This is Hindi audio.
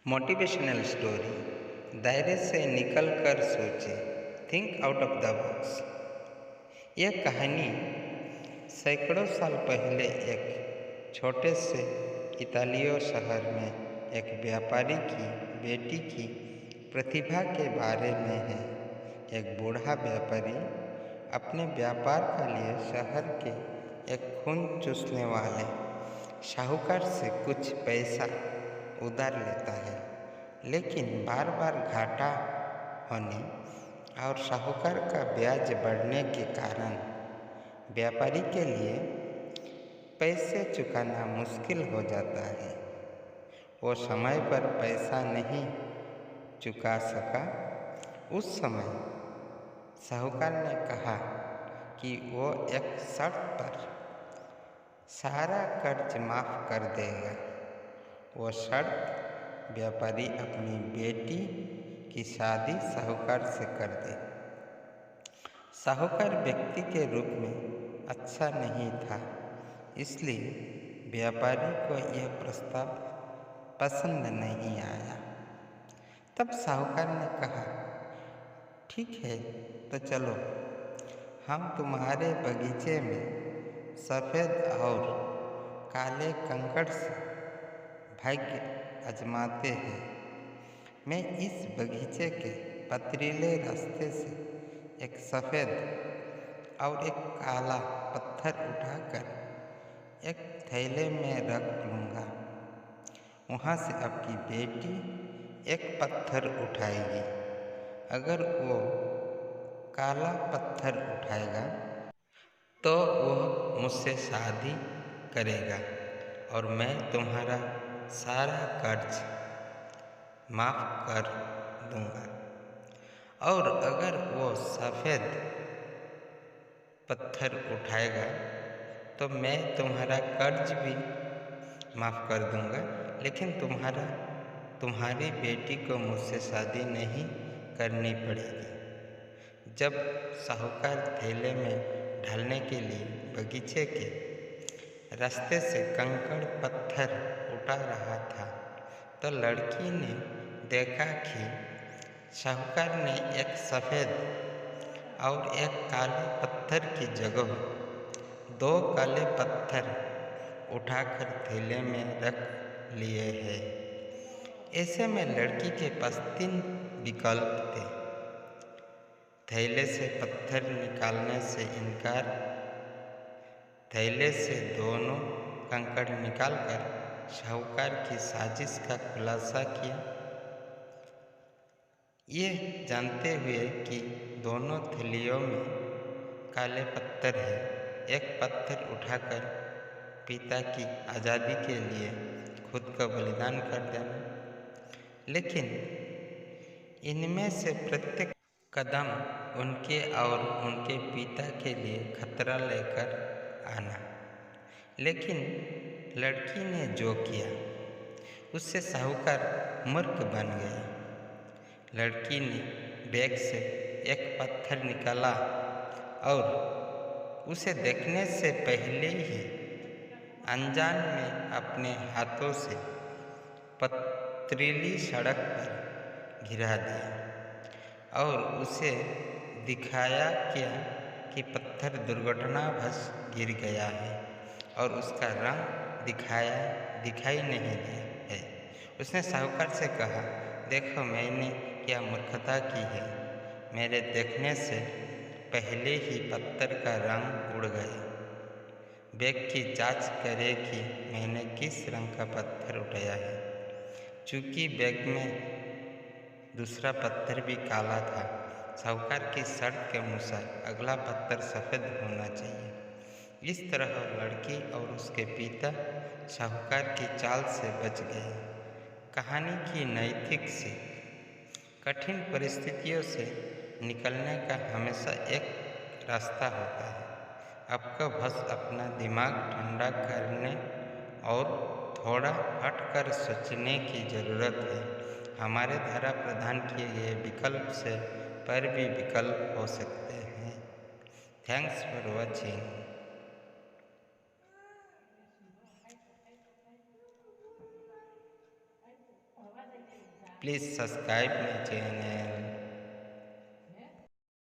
Motivational story. दायरे से निकल कर सोचे, think out of the box. यह कहानी सैकड़ों साल पहले एक छोटे से इतालियो शहर में एक व्यापारी की बेटी की प्रतिभा के बारे में है। एक बूढ़ा व्यापारी अपने व्यापार के लिए शहर के एक खून चूसने वाले साहूकार से कुछ पैसा उधार लेता है, लेकिन बार बार घाटा होने और साहूकार का ब्याज बढ़ने के कारण व्यापारी के लिए पैसे चुकाना मुश्किल हो जाता है। वो समय पर पैसा नहीं चुका सका। उस समय साहूकार ने कहा कि वो एक शर्त पर सारा कर्ज माफ कर देगा। वो शर्त व्यापारी अपनी बेटी की शादी साहूकार से कर दे। साहूकार व्यक्ति के रूप में अच्छा नहीं था, इसलिए व्यापारी को यह प्रस्ताव पसंद नहीं आया। तब साहूकार ने कहा, ठीक है, तो चलो, हम तुम्हारे बगीचे में सफ़ेद और काले कंकड़ से भाग्य आजमाते हैं। मैं इस बगीचे के पथरीले रास्ते से एक सफ़ेद और एक काला पत्थर उठाकर एक थैले में रख लूँगा। वहाँ से आपकी बेटी एक पत्थर उठाएगी। अगर वो काला पत्थर उठाएगा तो वह मुझसे शादी करेगा और मैं तुम्हारा सारा कर्ज माफ कर दूंगा। और अगर वो सफ़ेद पत्थर उठाएगा तो मैं तुम्हारा कर्ज भी माफ कर दूंगा, लेकिन तुम्हारी बेटी को मुझसे शादी नहीं करनी पड़ेगी। जब साहूकार थैले में ढालने के लिए बगीचे के रास्ते से कंकड़ पत्थर उठा रहा था, तो लड़की ने देखा कि साहूकार ने एक सफ़ेद और एक काले पत्थर की जगह दो काले पत्थर उठाकर थैले में रख लिए हैं। ऐसे में लड़की के पास 3 विकल्प थे: थैले से पत्थर निकालने से इनकार, थैले से दोनों कंकड़ निकालकर साहूकार की साजिश का खुलासा किया। ये जानते हुए कि दोनों थैलियों में काले पत्थर है, एक पत्थर उठाकर पिता की आज़ादी के लिए खुद का बलिदान कर देना। लेकिन इनमें से प्रत्येक कदम उनके और उनके पिता के लिए खतरा लेकर आना। लेकिन लड़की ने जो किया उससे साहूकार मूर्ख बन गया। लड़की ने बैग से एक पत्थर निकाला और उसे देखने से पहले ही अनजान में अपने हाथों से पथरीली सड़क पर गिरा दिया और उसे दिखाया क्या कि पत्थर दुर्घटनावश गिर गया है और उसका रंग दिखाई नहीं दिया है। उसने साहूकार से कहा, देखो, मैंने क्या मूर्खता की है। मेरे देखने से पहले ही पत्थर का रंग उड़ गया। बैग की जांच करें कि मैंने किस रंग का पत्थर उठाया है। चूँकि बैग में दूसरा पत्थर भी काला था, साहूकार की शर्त के अनुसार अगला पत्थर सफ़ेद होना चाहिए। इस तरह लड़की और उसके पिता साहूकार की चाल से बच गए। कहानी की नैतिक सीख: कठिन परिस्थितियों से निकलने का हमेशा एक रास्ता होता है। आपको बस अपना दिमाग ठंडा करने और थोड़ा हटकर सोचने की ज़रूरत है। हमारे द्वारा प्रदान किए गए विकल्प से पर भी विकल्प हो सकते हैं। Thanks for watching. Please subscribe my channel.